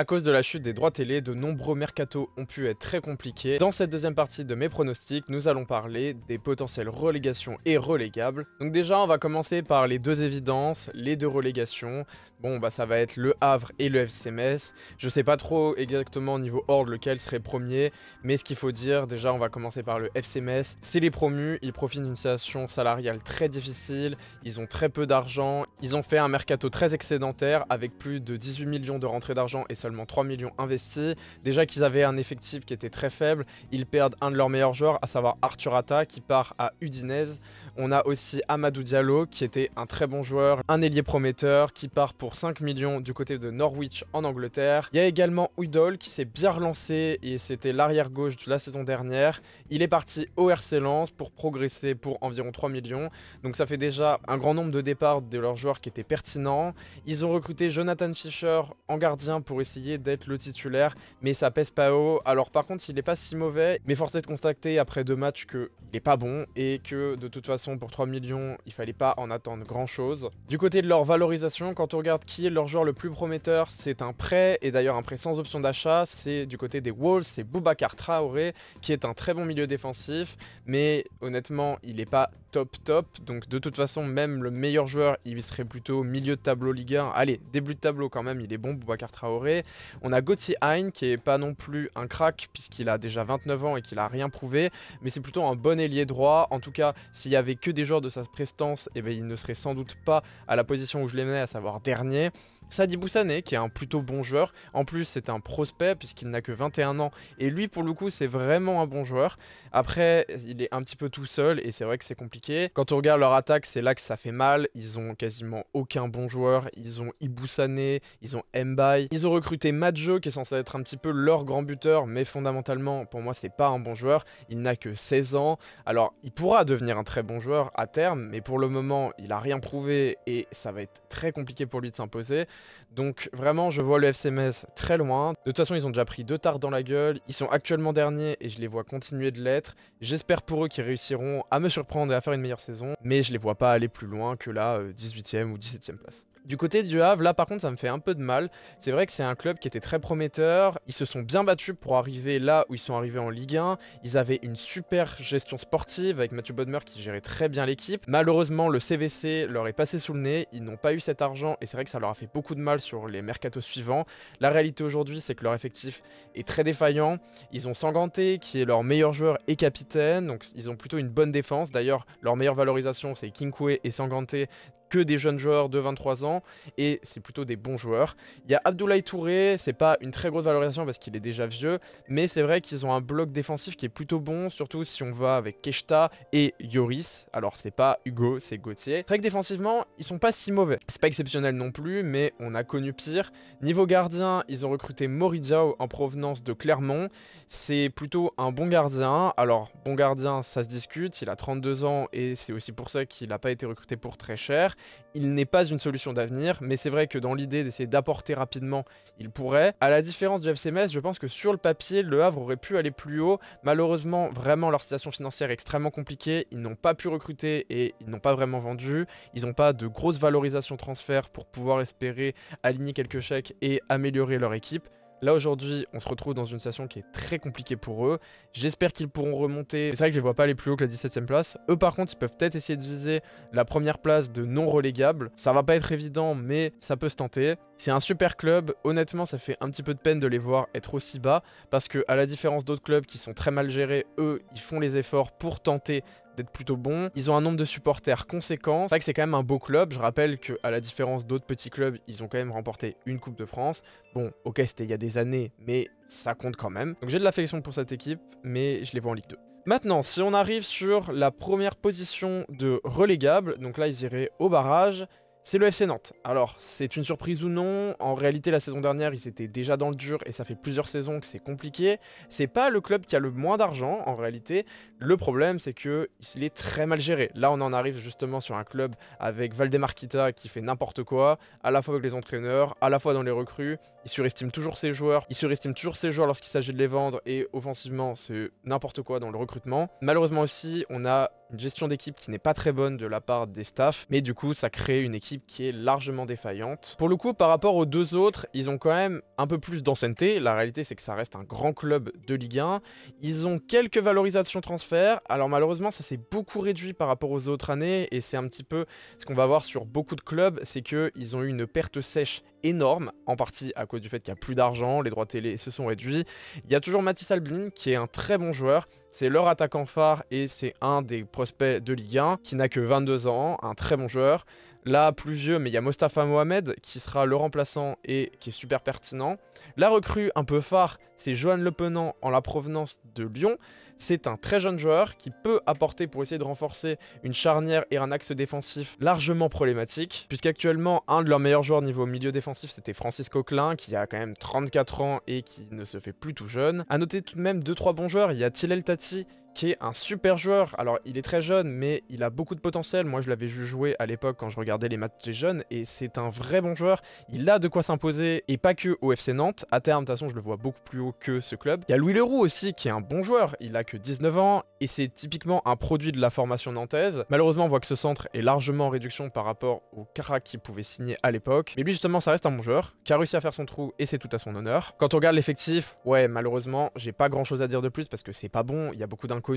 À cause de la chute des droits télé, de nombreux mercatos ont pu être très compliqués. Dans cette deuxième partie de mes pronostics, nous allons parler des potentielles relégations et relégables. Donc déjà, on va commencer par les deux évidences, les deux relégations. Bon, bah ça va être le Havre et le FC Metz. Je sais pas trop exactement au niveau ordre lequel serait premier, mais ce qu'il faut dire, déjà on va commencer par le FC Metz. C'est les promus, ils profitent d'une situation salariale très difficile, ils ont très peu d'argent, ils ont fait un mercato très excédentaire avec plus de 18 millions de rentrées d'argent et seulement 3 millions investis. Déjà qu'ils avaient un effectif qui était très faible, ils perdent un de leurs meilleurs joueurs, à savoir Arthur Atta qui part à Udinese. On a aussi Amadou Diallo qui était un très bon joueur, un ailier prometteur qui part pour 5 millions du côté de Norwich en Angleterre. Il y a également Udol qui s'est bien relancé et c'était l'arrière gauche de la saison dernière. Il est parti au RC Lens pour progresser pour environ 3 millions. Donc ça fait déjà un grand nombre de départs de leurs joueurs qui étaient pertinents. Ils ont recruté Jonathan Fischer en gardien pour essayer d'être le titulaire, mais ça pèse pas haut. Alors par contre il n'est pas si mauvais, mais force est de constater après 2 matchs qu'il n'est pas bon et que de toute façon pour 3 millions il fallait pas en attendre grand chose. Du côté de leur valorisation, quand on regarde qui est leur joueur le plus prometteur, c'est un prêt, et d'ailleurs un prêt sans option d'achat, c'est du côté des Wolves, c'est Boubacar Traoré qui est un très bon milieu défensif, mais honnêtement il n'est pas top, donc de toute façon même le meilleur joueur il serait plutôt milieu de tableau Ligue 1, allez début de tableau quand même, il est bon Boubacar Traoré. On a Gauthier Hein qui est pas non plus un crack puisqu'il a déjà 29 ans et qu'il a rien prouvé, mais c'est plutôt un bon ailier droit. En tout cas s'il y avait que des joueurs de sa prestance, et ben il ne serait sans doute pas à la position où je l'aimais, à savoir dernier. Sadibou Sané qui est un plutôt bon joueur, en plus c'est un prospect puisqu'il n'a que 21 ans et lui pour le coup c'est vraiment un bon joueur. Après il est un petit peu tout seul et c'est vrai que c'est compliqué. Quand on regarde leur attaque, c'est là que ça fait mal, ils ont quasiment aucun bon joueur, ils ont Ibou Sané, ils ont Mbaye, ils ont recruté Madjo qui est censé être un petit peu leur grand buteur, mais fondamentalement pour moi c'est pas un bon joueur, il n'a que 16 ans, alors il pourra devenir un très bon joueur à terme, mais pour le moment il a rien prouvé et ça va être très compliqué pour lui de s'imposer. Donc vraiment je vois le FC Metz très loin. De toute façon ils ont déjà pris 2 tartes dans la gueule, ils sont actuellement derniers et je les vois continuer de l'être. J'espère pour eux qu'ils réussiront à me surprendre et à faire une meilleure saison, mais je les vois pas aller plus loin que la 18e ou 17e place. Du côté du Havre, là par contre ça me fait un peu de mal. C'est vrai que c'est un club qui était très prometteur, ils se sont bien battus pour arriver là où ils sont arrivés en Ligue 1. Ils avaient une super gestion sportive avec Mathieu Bodmer qui gérait très bien l'équipe. Malheureusement le CVC leur est passé sous le nez, ils n'ont pas eu cet argent et c'est vrai que ça leur a fait beaucoup de mal sur les mercatos suivants. La réalité aujourd'hui c'est que leur effectif est très défaillant. Ils ont Sanganté qui est leur meilleur joueur et capitaine, donc ils ont plutôt une bonne défense. D'ailleurs leur meilleure valorisation c'est Kinkoué et Sanganté, que des jeunes joueurs de 23 ans et c'est plutôt des bons joueurs. Il y a Abdoulaye Touré, c'est pas une très grosse valorisation parce qu'il est déjà vieux, mais c'est vrai qu'ils ont un bloc défensif qui est plutôt bon, surtout si on va avec Keshta et Yoris. Alors c'est pas Hugo, c'est Gauthier. C'est vrai que défensivement, ils sont pas si mauvais. C'est pas exceptionnel non plus, mais on a connu pire. Niveau gardien, ils ont recruté Moridiao en provenance de Clermont. C'est plutôt un bon gardien. Alors bon gardien, ça se discute, il a 32 ans et c'est aussi pour ça qu'il n'a pas été recruté pour très cher. Il n'est pas une solution d'avenir, mais c'est vrai que dans l'idée d'essayer d'apporter rapidement, il pourrait. À la différence du FC Metz, je pense que sur le papier, le Havre aurait pu aller plus haut. Malheureusement, vraiment, leur situation financière est extrêmement compliquée. Ils n'ont pas pu recruter et ils n'ont pas vraiment vendu. Ils n'ont pas de grosse valorisation transfert pour pouvoir espérer aligner quelques chèques et améliorer leur équipe. Là aujourd'hui, on se retrouve dans une situation qui est très compliquée pour eux. J'espère qu'ils pourront remonter. C'est vrai que je les vois pas aller plus haut que la 17e place. Eux par contre, ils peuvent peut-être essayer de viser la première place de non relégable. Ça va pas être évident, mais ça peut se tenter. C'est un super club. Honnêtement, ça fait un petit peu de peine de les voir être aussi bas. Parce que à la différence d'autres clubs qui sont très mal gérés, eux, ils font les efforts pour tenter d'être plutôt bons. Ils ont un nombre de supporters conséquent. C'est vrai que c'est quand même un beau club. Je rappelle qu'à la différence d'autres petits clubs, ils ont quand même remporté une Coupe de France. Bon, ok, c'était il y a des années, mais ça compte quand même. Donc j'ai de l'affection pour cette équipe, mais je les vois en Ligue 2. Maintenant, si on arrive sur la première position de relégable, donc là ils iraient au barrage, c'est le FC Nantes. Alors, c'est une surprise ou non, en réalité la saison dernière ils étaient déjà dans le dur et ça fait plusieurs saisons que c'est compliqué. C'est pas le club qui a le moins d'argent en réalité, le problème c'est que il est très mal géré. Là on en arrive justement sur un club avec Valdemar Kita qui fait n'importe quoi, à la fois avec les entraîneurs, à la fois dans les recrues, il surestime toujours ses joueurs, lorsqu'il s'agit de les vendre et offensivement c'est n'importe quoi dans le recrutement. Malheureusement aussi on a une gestion d'équipe qui n'est pas très bonne de la part des staffs, mais du coup ça crée une équipe qui est largement défaillante. Pour le coup, par rapport aux deux autres, ils ont quand même un peu plus d'ancienneté. La réalité c'est que ça reste un grand club de Ligue 1. Ils ont quelques valorisations transferts, alors malheureusement ça s'est beaucoup réduit par rapport aux autres années, et c'est un petit peu ce qu'on va voir sur beaucoup de clubs, c'est qu'ils ont eu une perte sèche énorme, en partie à cause du fait qu'il n'y a plus d'argent, les droits télé se sont réduits. Il y a toujours Mathis Albin qui est un très bon joueur, c'est leur attaquant phare et c'est un des prospects de Ligue 1 qui n'a que 22 ans, un très bon joueur. Là, plus vieux, mais il y a Mostafa Mohamed qui sera le remplaçant et qui est super pertinent. La recrue un peu phare, c'est Johan Le Penant en la provenance de Lyon. C'est un très jeune joueur qui peut apporter pour essayer de renforcer une charnière et un axe défensif largement problématique, puisqu'actuellement, un de leurs meilleurs joueurs niveau milieu défensif, c'était Francis Coquelin, qui a quand même 34 ans et qui ne se fait plus tout jeune. A noter tout de même 2-3 bons joueurs, il y a Thilel Tati, qui est un super joueur. Alors il est très jeune mais il a beaucoup de potentiel, moi je l'avais vu jouer à l'époque quand je regardais les matchs des jeunes et c'est un vrai bon joueur, il a de quoi s'imposer et pas que au FC Nantes, à terme de toute façon je le vois beaucoup plus haut que ce club. Il y a Louis Leroux aussi qui est un bon joueur, il a que 19 ans et c'est typiquement un produit de la formation nantaise. Malheureusement on voit que ce centre est largement en réduction par rapport au Carac qu'il pouvait signer à l'époque, mais lui justement ça reste un bon joueur, qui a réussi à faire son trou et c'est tout à son honneur. Quand on regarde l'effectif, ouais malheureusement j'ai pas grand chose à dire de plus parce que c'est pas bon, il y a beaucoup d'inconnus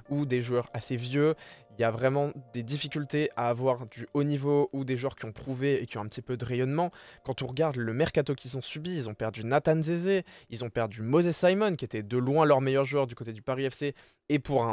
ou des joueurs assez vieux. Il y a vraiment des difficultés à avoir du haut niveau ou des joueurs qui ont prouvé et qui ont un petit peu de rayonnement. Quand on regarde le mercato qu'ils ont subi, ils ont perdu Nathan Zézé, ils ont perdu Moses Simon qui était de loin leur meilleur joueur du côté du Paris FC et pour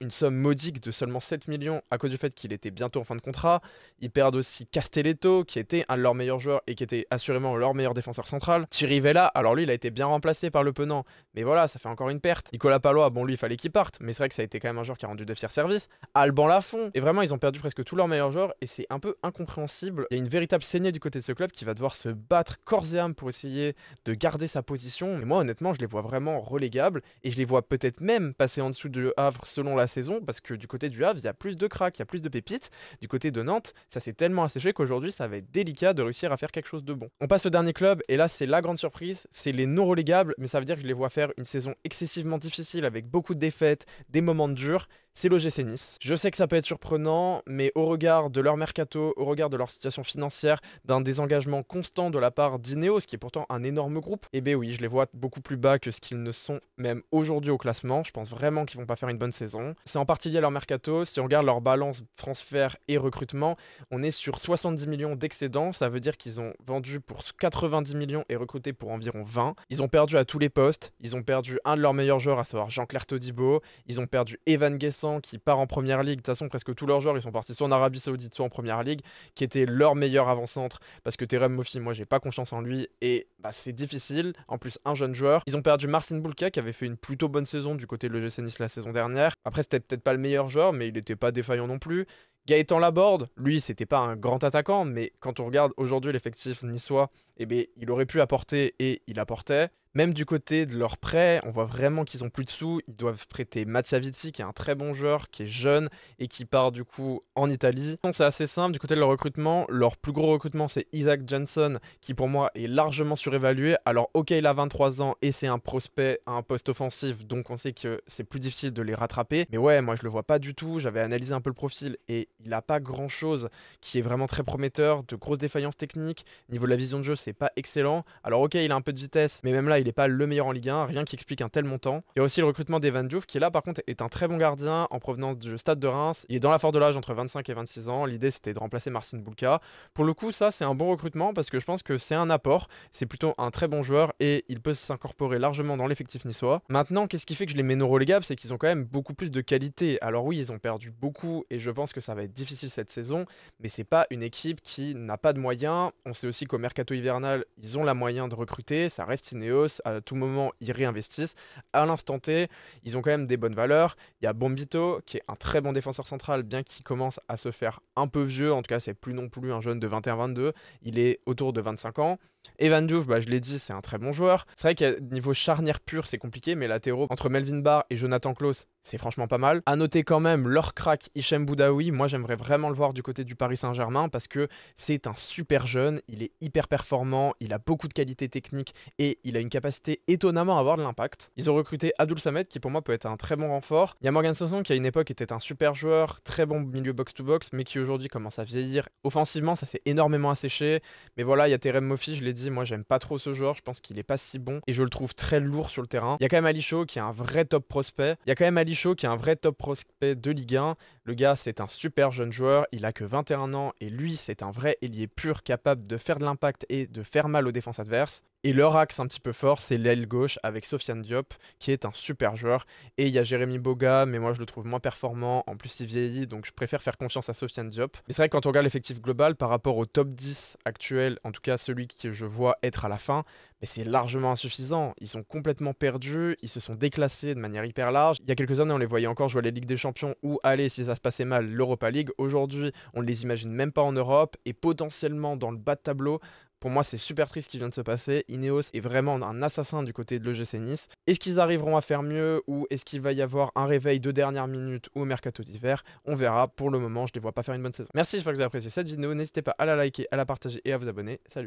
une somme modique de seulement 7 millions à cause du fait qu'il était bientôt en fin de contrat. Ils perdent aussi Castelletto qui était un de leurs meilleurs joueurs et qui était assurément leur meilleur défenseur central. Thierry Vella, alors lui il a été bien remplacé par Le Penant, mais voilà ça fait encore une perte. Nicolas Palois, bon lui il fallait qu'il parte, mais c'est vrai que ça a été quand même un joueur qui a rendu de fiers services. Alban Lafont, et vraiment ils ont perdu presque tous leurs meilleurs joueurs et c'est un peu incompréhensible. Il y a une véritable saignée du côté de ce club qui va devoir se battre corps et âme pour essayer de garder sa position. Mais moi honnêtement je les vois vraiment relégables et je les vois peut-être même passer en dessous du Havre selon la saison parce que du côté du Havre il y a plus de cracks, il y a plus de pépites. Du côté de Nantes ça s'est tellement asséché qu'aujourd'hui ça va être délicat de réussir à faire quelque chose de bon. On passe au dernier club et là c'est la grande surprise, c'est les non relégables, mais ça veut dire que je les vois faire une saison excessivement difficile avec beaucoup de défaites, des moments durs. C'est l'OGC Nice. Je sais que ça peut être surprenant, mais au regard de leur mercato, au regard de leur situation financière, d'un désengagement constant de la part d'Ineos, qui est pourtant un énorme groupe, eh bien oui, je les vois beaucoup plus bas que ce qu'ils ne sont même aujourd'hui au classement. Je pense vraiment qu'ils vont pas faire une bonne saison. C'est en partie lié à leur mercato. Si on regarde leur balance transfert et recrutement, on est sur 70 millions d'excédents. Ça veut dire qu'ils ont vendu pour 90 millions et recruté pour environ 20. Ils ont perdu à tous les postes. Ils ont perdu un de leurs meilleurs joueurs, à savoir Jean-Claire Todibo. Ils ont perdu Evan Guessant qui part en première ligue. De toute façon, presque tous leurs joueurs, ils sont partis soit en Arabie Saoudite, soit en première ligue, qui était leur meilleur avant-centre. Parce que Terem Moffi, moi, j'ai pas confiance en lui et bah, c'est difficile. En plus, un jeune joueur. Ils ont perdu Marcin Bulka qui avait fait une plutôt bonne saison du côté de l'OGC Nice la saison dernière. Après, c'était peut-être pas le meilleur joueur, mais il était pas défaillant non plus. Gaëtan Laborde, lui, c'était pas un grand attaquant, mais quand on regarde aujourd'hui l'effectif niçois, eh bien, il aurait pu apporter et il apportait. Même du côté de leurs prêts, on voit vraiment qu'ils ont plus de sous. Ils doivent prêter Mattia Vitti, qui est un très bon joueur, qui est jeune et qui part du coup en Italie. C'est assez simple. Du côté de leur recrutement, leur plus gros recrutement, c'est Isaac Johnson, qui pour moi est largement surévalué. Alors, ok, il a 23 ans et c'est un prospect à un poste offensif, donc on sait que c'est plus difficile de les rattraper. Mais ouais, moi je le vois pas du tout. J'avais analysé un peu le profil et il a pas grand chose qui est vraiment très prometteur. De grosses défaillances techniques. Niveau de la vision de jeu, c'est pas excellent. Alors, ok, il a un peu de vitesse, mais même là, il n'est pas le meilleur en Ligue 1, rien qui explique un tel montant. Il y a aussi le recrutement d'Evan Diouf qui là par contre est un très bon gardien en provenance du Stade de Reims. Il est dans la force de l'âge entre 25 et 26 ans. L'idée c'était de remplacer Marcin Bulka. Pour le coup ça c'est un bon recrutement parce que je pense que c'est un apport. C'est plutôt un très bon joueur et il peut s'incorporer largement dans l'effectif niçois. Maintenant qu'est-ce qui fait que je les mets non relégables, c'est qu'ils ont quand même beaucoup plus de qualité. Alors oui ils ont perdu beaucoup et je pense que ça va être difficile cette saison, mais c'est pas une équipe qui n'a pas de moyens. On sait aussi qu'au mercato hivernal ils ont la moyen de recruter, ça reste Ineos. À tout moment, ils réinvestissent. À l'instant T, ils ont quand même des bonnes valeurs. Il y a Bombito, qui est un très bon défenseur central, bien qu'il commence à se faire un peu vieux. En tout cas, c'est plus non plus un jeune de 21-22. Il est autour de 25 ans. Evan Diouf, bah, je l'ai dit, c'est un très bon joueur. C'est vrai qu'à niveau charnière pure, c'est compliqué, mais latéraux, entre Melvin Barr et Jonathan Klaus, c'est franchement pas mal. À noter quand même leur crack Hichem Boudaoui. Moi, j'aimerais vraiment le voir du côté du Paris Saint-Germain parce que c'est un super jeune, il est hyper performant, il a beaucoup de qualités techniques et il a une capacité étonnamment à avoir de l'impact. Ils ont recruté Abdul Samed qui pour moi peut être un très bon renfort. Il y a Morgan Sanson qui à une époque était un super joueur, très bon milieu box-to-box, mais qui aujourd'hui commence à vieillir. Offensivement, ça s'est énormément asséché. Mais voilà, il y a Terem Moffi, je l'ai dit, moi j'aime pas trop ce joueur, je pense qu'il est pas si bon et je le trouve très lourd sur le terrain. Il y a quand même Ali Shaw qui est un vrai top prospect. Il y a quand même Ali Shaw qui est un vrai top prospect de Ligue 1. Le gars, c'est un super jeune joueur, il a que 21 ans et lui, c'est un vrai ailier pur capable de faire de l'impact et de faire mal aux défenses adverses. Et leur axe un petit peu fort, c'est l'aile gauche avec Sofiane Diop, qui est un super joueur. Et il y a Jérémy Boga, mais moi je le trouve moins performant. En plus, il vieillit, donc je préfère faire confiance à Sofiane Diop. Mais c'est vrai que quand on regarde l'effectif global par rapport au top 10 actuel, en tout cas celui que je vois être à la fin, mais c'est largement insuffisant. Ils sont complètement perdus, ils se sont déclassés de manière hyper large. Il y a quelques années, on les voyait encore jouer à la Ligue des Champions ou aller, si ça se passait mal, l'Europa League. Aujourd'hui, on ne les imagine même pas en Europe et potentiellement dans le bas de tableau. Pour moi, c'est super triste ce qui vient de se passer. Ineos est vraiment un assassin du côté de l'EGC Nice. Est-ce qu'ils arriveront à faire mieux ou est-ce qu'il va y avoir un réveil de dernière minute au mercato d'hiver? On verra. Pour le moment, je ne les vois pas faire une bonne saison. Merci, j'espère que vous avez apprécié cette vidéo. N'hésitez pas à la liker, à la partager et à vous abonner. Salut!